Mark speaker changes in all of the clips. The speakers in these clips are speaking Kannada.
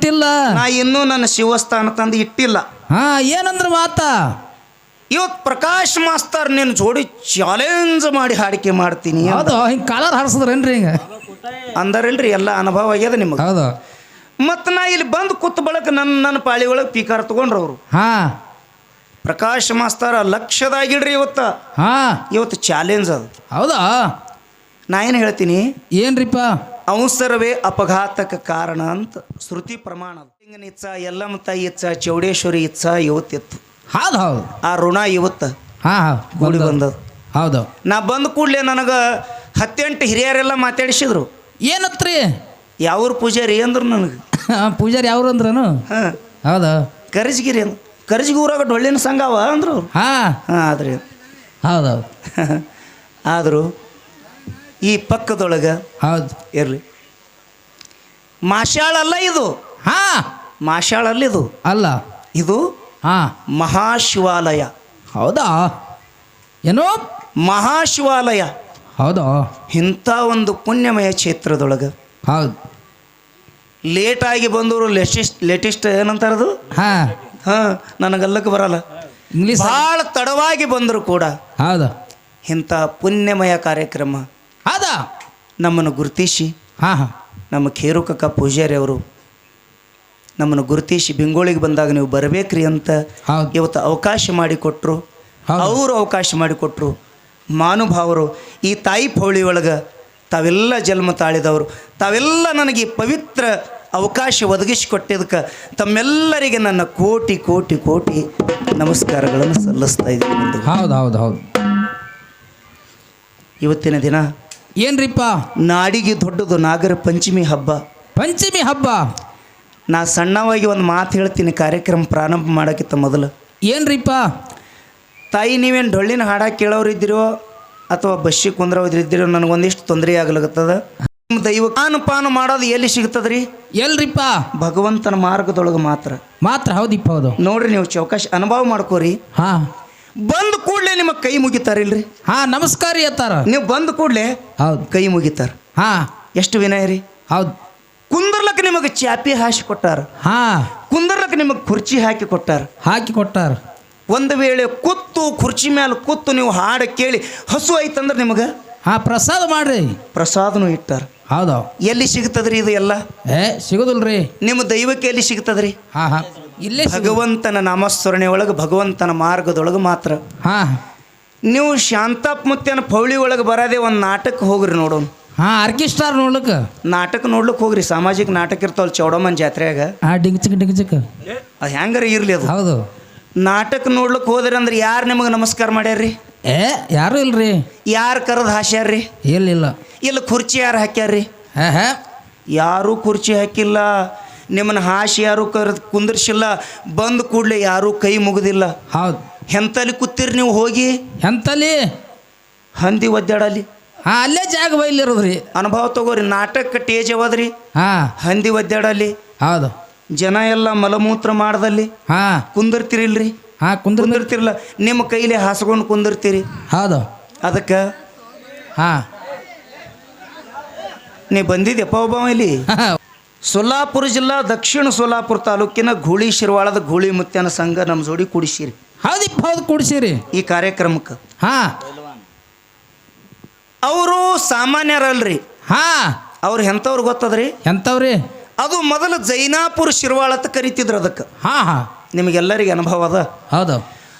Speaker 1: ಇಟ್ಟಿಲ್ಲ.
Speaker 2: ನಾ ಇನ್ನೂ ನನ್ನ ಶಿವಸ್ಥಾನ ತಂದು ಇಟ್ಟಿಲ್ಲ.
Speaker 1: ಹಾ ಏನಂದ್ರ ಮಾತ
Speaker 2: ಇವತ್ತು ಪ್ರಕಾಶ್ ಮಾಸ್ತರ್ ನಿನ್ನ ಜೋಡಿ ಚಾಲೆಂಜ್ ಮಾಡಿ ಹಾಡಿಕೆ ಮಾಡ್ತೀನಿ.
Speaker 1: ಹೌದು ಹಿಂಗೆ ಕಾಲರ್ ಹಾರಿಸಿದ್ರೇನ್ರಿ ಹಿಂಗ
Speaker 2: ಅಂದಾರಲ್ರಿ, ಎಲ್ಲ ಅನುಭವ ಆಗ್ಯದ ನಿಮಗೆ.
Speaker 1: ಹೌದು.
Speaker 2: ಮತ್ತು ನಾ ಇಲ್ಲಿ ಬಂದು ಕೂತ್ ಬಳಕ ನನ್ನ ಪಾಳಿ ಒಳಗೆ ಪೀಕಾರ ತಗೊಂಡ್ರು ಅವರು.
Speaker 1: ಹಾ
Speaker 2: ಪ್ರಕಾಶ್ ಮಾಸ್ತರ ಲಕ್ಷದಾಗಿಡ್ರಿ ಇವತ್ತು ಚಾಲೆಂಜ್ ಅದು.
Speaker 1: ಹೌದಾ.
Speaker 2: ನಾ ಏನು ಹೇಳ್ತೀನಿ,
Speaker 1: ಏನ್ರಿಪ್ಪ,
Speaker 2: ಅವಸರವೇ ಅಪಘಾತಕ್ಕೆ ಕಾರಣ ಅಂತ ಶ್ರುತಿ ಪ್ರಮಾಣ. ಹಿಂಗನ ಇಚ್ಛ, ಎಲ್ಲಮ್ಮ ತಾಯಿ ಇಚ್ಛ, ಚೌಡೇಶ್ವರಿ ಇಚ್ಛ ಇವತ್ತಿತ್ತು.
Speaker 1: ಹೌದು ಹೌದು.
Speaker 2: ಆ ಋಣ ಇವತ್ತು
Speaker 1: ಹಾ
Speaker 2: ಕೂಡಿ ಬಂದದು.
Speaker 1: ಹೌದು.
Speaker 2: ನಾ ಬಂದ ಕೂಡಲೇ ನನಗೆ 18 ಹಿರಿಯರೆಲ್ಲ ಮಾತಾಡಿಸಿದ್ರು.
Speaker 1: ಏನತ್ರಿ?
Speaker 2: ಯಾವ್ರ ಪೂಜಾರಿ ಅಂದ್ರು ನನಗೆ.
Speaker 1: ಪೂಜಾರಿ ಯಾವ್ರು ಅಂದ್ರನು?
Speaker 2: ಹಾಂ
Speaker 1: ಹೌದಾ.
Speaker 2: ಕರಜಗಿರಿ ಅಂದ್ರು. ಕರಜಗಿ ಊರಾಗ ಡೊಳ್ಳಿನ ಸಂಘ ಅವ ಅಂದ್ರು.
Speaker 1: ಹಾಂ
Speaker 2: ಹಾಂ ಆದ್ರಿ.
Speaker 1: ಹೌದೌದು.
Speaker 2: ಆದರೂ ಈ ಪಕ್ಕದೊಳಗೆ
Speaker 1: ಹೌದು
Speaker 2: ಇರಲಿ, ಮಾಶಾಳಲ್ಲ ಇದು.
Speaker 1: ಹಾಂ
Speaker 2: ಮಾಶಾಳಲ್ಲ ಇದು,
Speaker 1: ಅಲ್ಲ
Speaker 2: ಇದು
Speaker 1: ಹಾಂ
Speaker 2: ಮಹಾಶಿವಾಲಯ.
Speaker 1: ಹೌದಾ. ಏನೋ
Speaker 2: ಮಹಾಶಿವಾಲಯ.
Speaker 1: ಹೌದಾ.
Speaker 2: ಇಂಥ ಒಂದು ಪುಣ್ಯಮಯ ಕ್ಷೇತ್ರದೊಳಗೆ
Speaker 1: ಹೌದು
Speaker 2: ಲೇಟಾಗಿ ಬಂದವರು ಲೇಟೆಸ್ಟ್ ಏನಂತಾರದು?
Speaker 1: ಹಾಂ
Speaker 2: ಹಾಂ ನನಗಲ್ಲಕ್ಕೆ ಬರಲ್ಲ.
Speaker 1: ಇಂಗ್ಲೀಷ್
Speaker 2: ಭಾಳ ತಡವಾಗಿ ಬಂದರು ಕೂಡ
Speaker 1: ಹೌದು
Speaker 2: ಇಂಥ ಪುಣ್ಯಮಯ ಕಾರ್ಯಕ್ರಮ
Speaker 1: ಹೌದಾ
Speaker 2: ನಮ್ಮನ್ನು ಗುರುತಿಸಿ,
Speaker 1: ಹಾಂ ಹಾಂ
Speaker 2: ನಮ್ಮ ಖೇರುಕಕ್ಕ ಪೂಜಾರಿ ಅವರು ನಮ್ಮನ್ನು ಗುರುತಿಸಿ ಬೆಂಗೋಳಿಗೆ ಬಂದಾಗ ನೀವು ಬರಬೇಕ್ರಿ ಅಂತ
Speaker 1: ಹೌದು
Speaker 2: ಇವತ್ತು ಅವಕಾಶ ಮಾಡಿಕೊಟ್ರು. ಅವರು ಅವಕಾಶ ಮಾಡಿಕೊಟ್ರು. ಮಾನುಭಾವರು ಈ ತಾಯಿ ಪೌಳಿ ಒಳಗೆ ತಾವೆಲ್ಲ ಜನ್ಮ ತಾಳಿದವರು, ತಾವೆಲ್ಲ ನನಗೆ ಪವಿತ್ರ ಅವಕಾಶ ಒದಗಿಸಿಕೊಟ್ಟಿದ್ದಕ್ಕೆ ತಮ್ಮೆಲ್ಲರಿಗೆ ನನ್ನ ಕೋಟಿ ಕೋಟಿ ಕೋಟಿ ನಮಸ್ಕಾರಗಳನ್ನು ಸಲ್ಲಿಸ್ತಾ ಇದ್ದೀನಿ.
Speaker 1: ಹೌದು ಹೌದು ಹೌದು.
Speaker 2: ಇವತ್ತಿನ ದಿನ
Speaker 1: ಏನ್ರಿಪ್ಪ?
Speaker 2: ನಾಡಿಗೆ ದೊಡ್ಡದು ನಾಗರ ಪಂಚಮಿ ಹಬ್ಬ.
Speaker 1: ಪಂಚಮಿ ಹಬ್ಬ.
Speaker 2: ನಾ ಸಣ್ಣವಾಗಿ ಒಂದು ಮಾತು ಹೇಳ್ತೀನಿ ಕಾರ್ಯಕ್ರಮ ಪ್ರಾರಂಭ ಮಾಡೋಕ್ಕಿಂತ ಮೊದಲು.
Speaker 1: ಏನ್ರಿಪ್ಪ?
Speaker 2: ತಾಯಿ ನೀವೇನು ಡೊಳ್ಳಿನ ಹಾಡಾಗಿ ಕೇಳೋರಿದ್ದೀರೋ ಅಥವಾ ಬಸ್ಸಿಗೆ ಕುಂದ್ರೋದ್ರಿದ್ದೀರೋ ನನಗೊಂದಿಷ್ಟು ತೊಂದರೆ ಆಗ್ಲಾಗತ್ತದ. ನಿಮ್ಮ ದೈವ ಪಾನು ಮಾಡೋದು ಎಲ್ಲಿ ಸಿಗ್ತದ್ರಿ?
Speaker 1: ಎಲ್ರಿಪ್ಪ?
Speaker 2: ಭಗವಂತನ ಮಾರ್ಗದೊಳಗೆ ಮಾತ್ರ
Speaker 1: ಮಾತ್ರ. ಹೌದಿಪ್ಪ ಹೌದು.
Speaker 2: ನೋಡ್ರಿ, ನೀವು ಚೌಕಾಶಿ ಅನುಭವ ಮಾಡ್ಕೋರಿ.
Speaker 1: ಹಾಂ
Speaker 2: ಬಂದ ಕೂಡಲೇ ನಿಮ್ಮ ಕೈ ಮುಗಿತಾರಿಲ್ರಿ?
Speaker 1: ಹಾಂ ನಮಸ್ಕಾರ ಅತ್ತಾರ.
Speaker 2: ನೀವು ಬಂದ ಕೂಡಲೇ
Speaker 1: ಹೌದು
Speaker 2: ಕೈ ಮುಗಿತಾರ.
Speaker 1: ಹಾಂ
Speaker 2: ಎಷ್ಟು ವಿನಯ ರೀ.
Speaker 1: ಹೌದು.
Speaker 2: ಕುಂದರ್ಲಕ್ಕೆ ನಿಮಗೆ ಚಾಪಿ ಹಾಕಿ ಕೊಟ್ಟಾರ.
Speaker 1: ಹಾಂ
Speaker 2: ಕುಂದರ್ಲಕ್ಕೆ ನಿಮಗೆ ಕುರ್ಚಿ ಹಾಕಿ ಕೊಟ್ಟಾರ.
Speaker 1: ಹಾಕಿ ಕೊಟ್ಟಾರ.
Speaker 2: ಒಂದು ವೇಳೆ ಕೂತು ಕುರ್ಚಿ ಮೇಲೆ ಕೂತು ನೀವು ಹಾಡು ಕೇಳಿ ಹಸು ಐತಂದ್ರೆ ನಿಮಗೆ
Speaker 1: ಹಾಂ ಪ್ರಸಾದ ಮಾಡ್ರಿ.
Speaker 2: ಪ್ರಸಾದನೂ ಇಟ್ಟಾರ.
Speaker 1: ಹೌದು.
Speaker 2: ಎಲ್ಲಿ ಸಿಗ್ತದ್ರಿ ಇದು ಎಲ್ಲ?
Speaker 1: ಸಿಗೋದಿಲ್ರಿ.
Speaker 2: ನಿಮ್ಮ ದೈವಕ್ಕೆ ಎಲ್ಲಿ ಸಿಗ್ತದ್ರಿ?
Speaker 1: ಹಾಂ ಹಾಂ ಇಲ್ಲೇ
Speaker 2: ಭಗವಂತನ ನಾಮಸ್ಮರಣೆ ಒಳಗೆ, ಭಗವಂತನ ಮಾರ್ಗದೊಳಗೆ ಮಾತ್ರ.
Speaker 1: ಹಾಂ
Speaker 2: ನೀವು ಶಾಂತಪ್ಪ ಮುತ್ಯನ ಪೌಳಿ ಒಳಗೆ ಬರೋದೇ ಒಂದು ನಾಟಕ ಹೋಗ್ರಿ ನೋಡೋಣ.
Speaker 1: ಹಾಂ ಆರ್ಕೆಸ್ಟ್ರಾರ್ ನೋಡ್ಲಿಕ್ಕೆ.
Speaker 2: ನಾಟಕ ನೋಡ್ಲಿಕ್ಕೆ ಹೋಗ್ರಿ. ಸಾಮಾಜಿಕ ನಾಟಕ ಇರ್ತಾವಲ್ಲ ಚೌಡಮ್ಮನ ಜಾತ್ರೆಯಾಗ.
Speaker 1: ಹಾಂ ಡಿಂಗ್ಚಿಕ್ ಡಿಂಗ್ಚಿಕ್.
Speaker 2: ಅದು ಹೆಂಗಾರ ಇರಲಿ ಅದು.
Speaker 1: ಹೌದು.
Speaker 2: ನಾಟಕ ನೋಡ್ಲಿಕ್ಕೆ ಹೋದ್ರಿ ಅಂದ್ರೆ ಯಾರು ನಿಮಗೆ ನಮಸ್ಕಾರ ಮಾಡ್ಯಾರ್ರಿ?
Speaker 1: ಯಾರು ಇಲ್ರಿ.
Speaker 2: ಯಾರು ಕರೆದು ಹಾಸ್ಯಾರ್ರಿ?
Speaker 1: ಇಲ್ಲ.
Speaker 2: ಇಲ್ಲ ಕುರ್ಚಿ ಯಾರು ಹಾಕ್ಯಾರ್ರಿ? ಯಾರೂ ಕುರ್ಚಿ ಹಾಕಿಲ್ಲ. ನಿಮ್ಮನ್ನ ಹಾಸಿ ಯಾರು ಕರೆದು ಕುಂದರ್ಸಿಲ್ಲ. ಬಂದು ಕೂಡಲೇ ಯಾರೂ ಕೈ ಮುಗಿದಿಲ್ಲ.
Speaker 1: ಹೌದು.
Speaker 2: ಎಂತಲ್ಲಿ ಕೂತೀರಿ ನೀವು? ಹೋಗಿ
Speaker 1: ಎಂತಲ್ಲಿ?
Speaker 2: ಹಂದಿ ಒದ್ದಾಡಲಿ.
Speaker 1: ಹಾಂ ಅಲ್ಲೇ ಜಾಗ ಬೈಲಿರೋದ್ರಿ.
Speaker 2: ಅನುಭವ ತಗೋರಿ. ನಾಟಕ ಟೇಜ್ ಅವದ್ರಿ.
Speaker 1: ಹಾಂ
Speaker 2: ಹಂದಿ ಒದ್ದಾಡಲಿ.
Speaker 1: ಹೌದು.
Speaker 2: ಜನ ಎಲ್ಲ ಮಲಮೂತ್ರ ಮಾಡ್ದಲ್ಲಿ.
Speaker 1: ಹಾಂ
Speaker 2: ಕುಂದಿರ್ತಿರಿಲ್ರಿ?
Speaker 1: ಹಾಂ
Speaker 2: ಕುಂದಿರ್ತಿರಲ್ಲ. ನಿಮ್ಮ ಕೈಲಿ ಹಾಸ್ಕೊಂಡು ಕುಂದಿರ್ತೀರಿ.
Speaker 1: ಹೌದು.
Speaker 2: ಅದಕ್ಕೆ
Speaker 1: ಹಾಂ
Speaker 2: ನೀ ಬಂದಿದ್ಯಪ್ಪ ಒಬ್ಬ ಇಲ್ಲಿ. ಸೊಲ್ಲಾಪುರ ಜಿಲ್ಲಾ ದಕ್ಷಿಣ ಸೊಲ್ಲಾಪುರ ತಾಲೂಕಿನ ಗೂಳಿ ಶಿರ್ವಾಳದ ಗೂಳಿ ಮುತ್ಯನ ಸಂಘ ನಮ್ಮ ಜೋಡಿ ಕೂಡಿಸಿರಿ.
Speaker 1: ಹೌದಿಪ್ಪ ಹೌದು ಕೂಡಿಸಿರಿ
Speaker 2: ಈ ಕಾರ್ಯಕ್ರಮಕ್ಕೆ.
Speaker 1: ಹಾಂ
Speaker 2: ಅವರು ಸಾಮಾನ್ಯರಲ್ರಿ.
Speaker 1: ಹಾಂ
Speaker 2: ಅವ್ರು ಎಂಥವ್ರು ಗೊತ್ತದ್ರಿ?
Speaker 1: ಎಂಥವ್ರಿ?
Speaker 2: ಅದು ಮೊದಲು ಜೈನಾಪುರ ಶಿರ್ವಾಳ ಅಂತ ಕರಿತಿದ್ರು ಅದಕ್ಕೆ.
Speaker 1: ಹಾಂ ಹಾಂ
Speaker 2: ನಿಮಗೆಲ್ಲರಿಗೆ ಅನುಭವ ಅದ.
Speaker 1: ಹೌದು.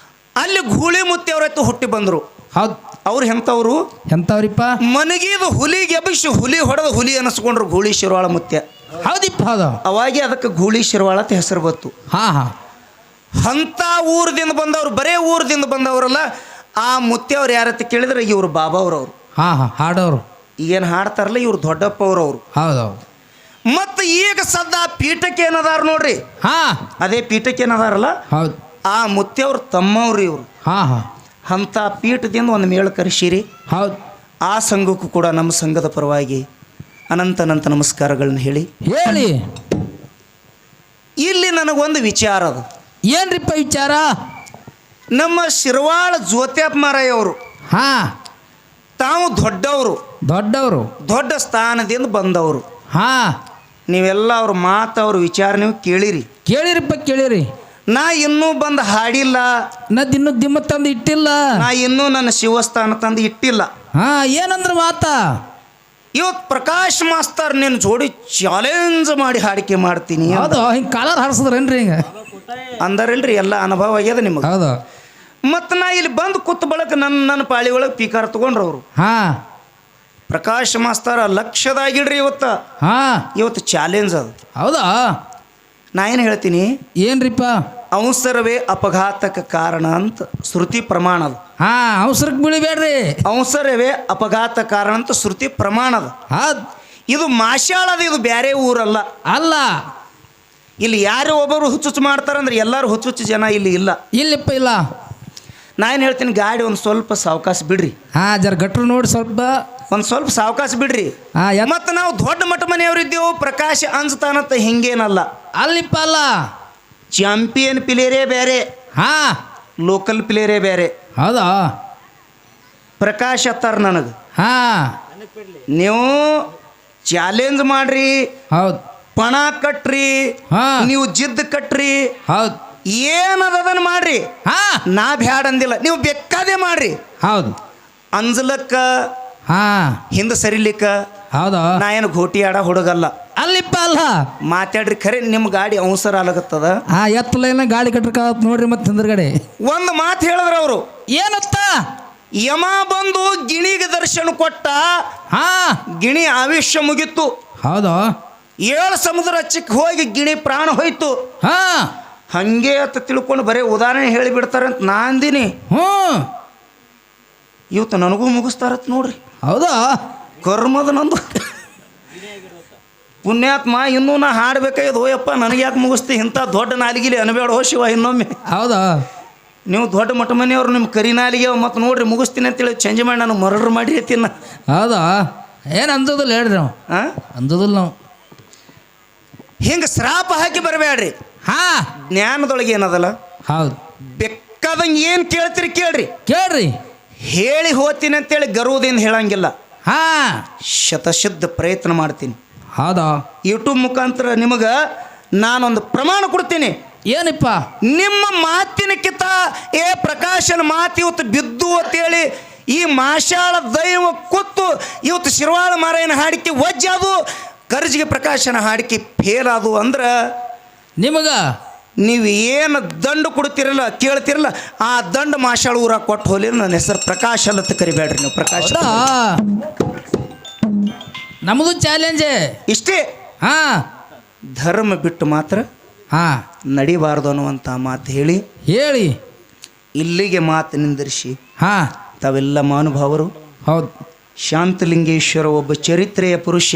Speaker 2: ಅಲ್ಲಿ ಗೂಳಿ ಮುತ್ತಿ ಅವ್ರತ್ತು ಹುಟ್ಟಿ ಬಂದರು.
Speaker 1: ಹೌದು.
Speaker 2: ಅವ್ರು ಎಂಥವ್ರು?
Speaker 1: ಎಂಥವ್ರಿಪ್ಪ?
Speaker 2: ಮನಗಿದು ಹುಲಿಗೆ ಎಬ್ಬಿಸಿ ಹುಲಿ ಹೊಡೆದು ಹುಲಿ ಅನಿಸ್ಕೊಂಡ್ರು ಗೂಳಿ ಶಿರ್ವಾಳ ಮುತ್ಯ.
Speaker 1: ಹೌದಿಪ್ಪ ಹೌದು.
Speaker 2: ಅವಾಗೆ ಅದಕ್ಕೆ ಗೂಳಿ ಶಿರ್ವಾಳ ಅಂತ ಹೆಸರು ಬಂತು.
Speaker 1: ಹಾಂ ಹಾಂ
Speaker 2: ಅಂಥ ಊರದಿಂದ ಬಂದವರು, ಬರೇ ಊರದಿಂದ ಬಂದವರಲ್ಲ. ಆ ಮುತ್ಯವ್ರು ಯಾರತ್ತ ಕೇಳಿದ್ರೆ ಇವರು ಬಾಬಾವ್ರವ್ರು.
Speaker 1: ಹಾಂ ಹಾಂ ಹಾಡೋರು.
Speaker 2: ಈಗೇನು ಹಾಡ್ತಾರಲ್ಲ ಇವ್ರು ದೊಡ್ಡಪ್ಪ ಅವ್ರವ್ರು.
Speaker 1: ಹೌದೌದು.
Speaker 2: ಮತ್ತು ಈಗ ಸದ್ದ ಪೀಠಕ್ಕೆ ಏನದಾರ ನೋಡ್ರಿ.
Speaker 1: ಹಾಂ
Speaker 2: ಅದೇ ಪೀಠಕ್ಕೆ ಏನದಾರಲ್ಲ
Speaker 1: ಹೌದು.
Speaker 2: ಆ ಮುತ್ಯವ್ರು ತಮ್ಮವ್ರು ಇವರು.
Speaker 1: ಹಾಂ ಹಾಂ
Speaker 2: ಅಂಥ ಪೀಠದಿಂದ ಒಂದು ಮೇಳ ಕರೆಸಿರಿ.
Speaker 1: ಹೌದು.
Speaker 2: ಆ ಸಂಘಕ್ಕೂ ಕೂಡ ನಮ್ಮ ಸಂಘದ ಪರವಾಗಿ ಅನಂತ ನಮಸ್ಕಾರಗಳನ್ನ ಹೇಳಿ ಇಲ್ಲಿ ನನಗೊಂದು ವಿಚಾರ ಅದು.
Speaker 1: ಏನ್ರಿಪ್ಪ ವಿಚಾರ?
Speaker 2: ನಮ್ಮ ಶಿರ್ವಾಳ ಜ್ಯೋತ್ಯಪ್ಪ ಮಾರಾಯವರು
Speaker 1: ಹಾಂ
Speaker 2: ತಾವು ದೊಡ್ಡವರು,
Speaker 1: ದೊಡ್ಡವರು,
Speaker 2: ದೊಡ್ಡ ಸ್ಥಾನದಿಂದ ಬಂದವರು.
Speaker 1: ಹಾಂ
Speaker 2: ನೀವೆಲ್ಲ ಅವ್ರ ಮಾತು ಅವ್ರ ವಿಚಾರ ನೀವು ಕೇಳಿರಿ.
Speaker 1: ಕೇಳಿರಿಪ್ಪ ಕೇಳಿರಿ.
Speaker 2: ನಾ ಇನ್ನೂ ಬಂದು ಹಾಡಿಲ್ಲ,
Speaker 1: ಇನ್ನೂ ದಿಮ್ಮ ತಂದು ಇಟ್ಟಿಲ್ಲ,
Speaker 2: ನಾ ಇನ್ನೂ ನನ್ನ ಶಿವಸ್ಥಾನ ತಂದು ಇಟ್ಟಿಲ್ಲ.
Speaker 1: ಹಾ ಏನಂದ್ರ ಮಾತಾ
Speaker 2: ಇವತ್ತು ಪ್ರಕಾಶ್ ಮಾಸ್ತರ್ ನಿನ್ನ ಜೋಡಿ ಚಾಲೆಂಜ್ ಮಾಡಿ ಹಾಡಿಕೆ ಮಾಡ್ತೀನಿ
Speaker 1: ಹೌದು. ಹಿಂಗೆ ಕಾಲರ್ ಹಾರಿಸಿದ್ರೇನ್ರಿ ಹಿಂಗೆ
Speaker 2: ಅಂದಾರಿಲ್ರಿ, ಎಲ್ಲ ಅನುಭವ ಆಗ್ಯದ ನಿಮಗೆ.
Speaker 1: ಹೌದು.
Speaker 2: ಮತ್ತು ನಾ ಇಲ್ಲಿ ಬಂದು ಕೂತ್ ಬಳಕ ನನ್ನ ಪಾಳಿ ಒಳಗೆ ಪೀಕಾರ ತಗೊಂಡ್ರು ಅವರು.
Speaker 1: ಹಾ
Speaker 2: ಪ್ರಕಾಶ್ ಮಾಸ್ತರ ಲಕ್ಷದಾಗಿಡ್ರಿ ಇವತ್ತು ಚಾಲೆಂಜ್ ಅದು.
Speaker 1: ಹೌದಾ.
Speaker 2: ನಾ ಏನು ಹೇಳ್ತೀನಿ,
Speaker 1: ಏನ್ರಿಪ್ಪ?
Speaker 2: ಅವಸರವೇ ಅಪಘಾತಕ್ಕೆ ಕಾರಣ ಅಂತ ಶ್ರುತಿ ಪ್ರಮಾಣ ಅದು.
Speaker 1: ಹಾ ಅವಸರಕ್ಕೆ ಬೀಳಿಬೇಡ್ರಿ.
Speaker 2: ಅವಸರವೇ ಅಪಘಾತ ಕಾರಣ ಅಂತ ಶ್ರುತಿ ಪ್ರಮಾಣ ಅದು. ಇದು ಮಾಶಾಳದ, ಇದು ಬೇರೆ ಊರಲ್ಲ
Speaker 1: ಅಲ್ಲ.
Speaker 2: ಇಲ್ಲಿ ಯಾರು ಒಬ್ಬರು ಹುಚ್ಚುಚ್ಚು ಮಾಡ್ತಾರಂದ್ರೆ ಎಲ್ಲರೂ ಹುಚ್ಚುಚ್ಚು ಜನ ಇಲ್ಲಿ ಇಲ್ಲ.
Speaker 1: ಇಲ್ಲಿಪ್ಪ ಇಲ್ಲ.
Speaker 2: ನಾ ಏನು ಹೇಳ್ತೀನಿ, ಗಾಡಿ ಒಂದು ಸ್ವಲ್ಪ ಸಾವಕಾಶ ಬಿಡ್ರಿ.
Speaker 1: ಹಾ ಜರ ಗಟ್ರು ನೋಡಿ
Speaker 2: ಒಂದು ಸ್ವಲ್ಪ ಸಾವಕಾಶ ಬಿಡ್ರಿ. ಮತ್ತು ನಾವು ದೊಡ್ಡ ಮಠ ಮನೆಯವರು ಇದ್ದೇವು, ಪ್ರಕಾಶ್ ಅಂಜತಾನಂತ ಹಿಂಗೇನಲ್ಲ.
Speaker 1: ಅಲ್ಲಿಪ್ಪ ಅಲ್ಲ.
Speaker 2: ಚಾಂಪಿಯನ್ ಪ್ಲೇಯರೇ ಬೇರೆ,
Speaker 1: ಹಾ
Speaker 2: ಲೋಕಲ್ ಪ್ಲೇಯರೇ ಬೇರೆ.
Speaker 1: ಹೌದಾ.
Speaker 2: ಪ್ರಕಾಶ್ ಅತ್ತಾರ ನನಗೆ,
Speaker 1: ಹಾ
Speaker 2: ನೀವು ಚಾಲೆಂಜ್ ಮಾಡ್ರಿ,
Speaker 1: ಹೌದು,
Speaker 2: ಪಣ ಕಟ್ರಿ,
Speaker 1: ಹಾ
Speaker 2: ನೀವು ಜಿದ್ದು ಕಟ್ರಿ,
Speaker 1: ಹೌದು,
Speaker 2: ಏನದನ್ನ ಮಾಡ್ರಿ.
Speaker 1: ಹಾ
Speaker 2: ನಾ ಬ್ಯಾಡ ಅಂದಿಲ್ಲ, ನೀವು ಬೇಕಾದೇ ಮಾಡ್ರಿ.
Speaker 1: ಹೌದು.
Speaker 2: ಅಂಜಲಕ್ಕ,
Speaker 1: ಹಾ
Speaker 2: ಹಿಂದೆ ಸರಿಲಿಕ್ಕ
Speaker 1: ಹೌದಾ.
Speaker 2: ನಾ ಏನು ಘೋಟಿ ಆಡ ಹುಡುಗಲ್ಲ.
Speaker 1: ಅಲ್ಲಿಪ್ಪ ಅಲ್ಲ.
Speaker 2: ಮಾತಾಡ್ರಿ, ಖರೆ ನಿಮ್ಮ ಗಾಡಿ ಅವಸರ ಆಗತ್ತದ.
Speaker 1: ಹಾ ಎತ್ತಲೇನ ಗಾಡಿ ಕಟ್ರಕಾಗತ್ ನೋಡ್ರಿ. ಮತ್ತೆ ಹಿಂದ್ರಗಡೆ
Speaker 2: ಒಂದು ಮಾತು ಹೇಳಿದ್ರ ಅವರು,
Speaker 1: ಏನತ್ತ?
Speaker 2: ಯಮ ಬಂದು ಗಿಣಿಗೆ ದರ್ಶನ ಕೊಟ್ಟ,
Speaker 1: ಹಾ
Speaker 2: ಗಿಣಿ ಆವಿಷ್ಯ ಮುಗಿತ್ತು.
Speaker 1: ಹೌದಾ.
Speaker 2: 7 ಸಮುದ್ರ ಚಿಕ್ಕ ಹೋಗಿ ಗಿಣಿ ಪ್ರಾಣ ಹೋಯ್ತು.
Speaker 1: ಹಾ
Speaker 2: ಹಂಗೆ ಅಂತ ತಿಳ್ಕೊಂಡು ಬರೀ ಉದಾಹರಣೆ ಹೇಳಿಬಿಡ್ತಾರೆ ಅಂತ ನಾ ಅಂದಿನಿ. ಇವತ್ತು ನನಗೂ ಮುಗಿಸ್ತಾರತ್ ನೋಡ್ರಿ.
Speaker 1: ಹೌದಾ.
Speaker 2: ಕರ್ಮದ ನಂದು ಪುಣ್ಯಾತ್ಮ. ಇನ್ನೂ ನಾ ಹಾಡ್ಬೇಕಾಯ್ದು, ಹೋಯಪ್ಪ ನನಗೆ ಯಾಕೆ ಮುಗಿಸ್ತಿ, ಇಂಥ ದೊಡ್ಡ ನಾಲಿಗೆಲಿ ಅನ್ಬೇಡ ಹೋ ಶಿವ ಇನ್ನೊಮ್ಮೆ.
Speaker 1: ಹೌದಾ.
Speaker 2: ನೀವು ದೊಡ್ಡ ಮಠ ಮನೆಯವ್ರು ನಿಮ್ಮ ಕರಿ ನಾಲಿಗೆ ಮತ್ತು ನೋಡ್ರಿ ಮುಗಿಸ್ತೀನಿ ಅಂತೇಳಿ ಚೇಂಜ್ ಮಾಡಿ ನಾನು ಮರ್ಡರ್ ಮಾಡಿ ತಿನ್ನ.
Speaker 1: ಹೌದಾ. ಏನು ಅಂದೋದಿಲ್ಲ ಹೇಳ್ರಿ ನಾವು. ಅಂದೋದಿಲ್ಲ ನಾವು.
Speaker 2: ಹಿಂಗೆ ಶ್ರಾಪ ಹಾಕಿ ಬರಬೇಡ್ರಿ.
Speaker 1: ಹಾ
Speaker 2: ಜ್ಞಾನದೊಳಗೆ ಏನದಲ್ಲ.
Speaker 1: ಹೌದು.
Speaker 2: ಬೇಕಾದಂಗೆ ಏನು ಕೇಳ್ತೀರಿ ಕೇಳ್ರಿ,
Speaker 1: ಕೇಳ್ರಿ.
Speaker 2: ಹೇಳಿ ಹೋಗ್ತೀನಿ ಅಂತೇಳಿ ಗರ್ವದಿಂದ ಹೇಳಂಗಿಲ್ಲ.
Speaker 1: ಹಾ
Speaker 2: ಶತಶುದ್ಧ ಪ್ರಯತ್ನ ಮಾಡ್ತೀನಿ.
Speaker 1: ಹೌದಾ.
Speaker 2: ಯೂಟ್ಯೂಬ್ ಮುಖಾಂತರ ನಿಮಗೆ ನಾನೊಂದು ಪ್ರಮಾಣ ಕೊಡ್ತೀನಿ.
Speaker 1: ಏನಿಪ್ಪ? ನಿಮ್ಮ
Speaker 2: ಮಾತಿನಕ್ಕಿಂತ ಪ್ರಕಾಶನ ಮಾತು ಇವತ್ತು ಬಿದ್ದು ಅಂತೇಳಿ ಈ ಮಾಷಾಳ ದೈವ ಕೂತು ಇವತ್ತು ಶಿರ್ವಾಳ ಮಾರಾಯನ ಹಾಡಿಕೆ ವಜ್ಜಾದು, ಕರ್ಜಿಗೆ ಪ್ರಕಾಶನ ಹಾಡಿಕೆ ಫೇಲ್ ಆದು ಅಂದ್ರೆ ನೀವು ಏನು ದಂಡು ಕೊಡ್ತಿರಲ್ಲ ಕೇಳ್ತಿರಲ್ಲ, ಆ ದಂಡ ಮಾಷಾಳ ಊರ ಕೊಟ್ಟು ಹೋಲಿ. ನನ್ನ ಹೆಸರು ಪ್ರಕಾಶ್ ಅಂತ ಕರಿಬೇಡ್ರಿ ನೀವು. ಪ್ರಕಾಶ್
Speaker 1: ನಮ್ಮದು ಚಾಲೆಂಜೇ
Speaker 2: ಇಷ್ಟೇ.
Speaker 1: ಹಾ
Speaker 2: ಧರ್ಮ ಬಿಟ್ಟು ಮಾತ್ರ
Speaker 1: ಹಾ
Speaker 2: ನಡಿಬಾರ್ದು ಅನ್ನುವಂಥ ಮಾತು ಹೇಳಿ ಇಲ್ಲಿಗೆ ಮಾತು ನಿಂದಿರಿಸಿ,
Speaker 1: ಹಾ
Speaker 2: ತಾವೆಲ್ಲ ಮಹಾನುಭಾವರು.
Speaker 1: ಹೌದು.
Speaker 2: ಶಾಂತಲಿಂಗೇಶ್ವರ ಒಬ್ಬ ಚರಿತ್ರೆಯ ಪುರುಷ.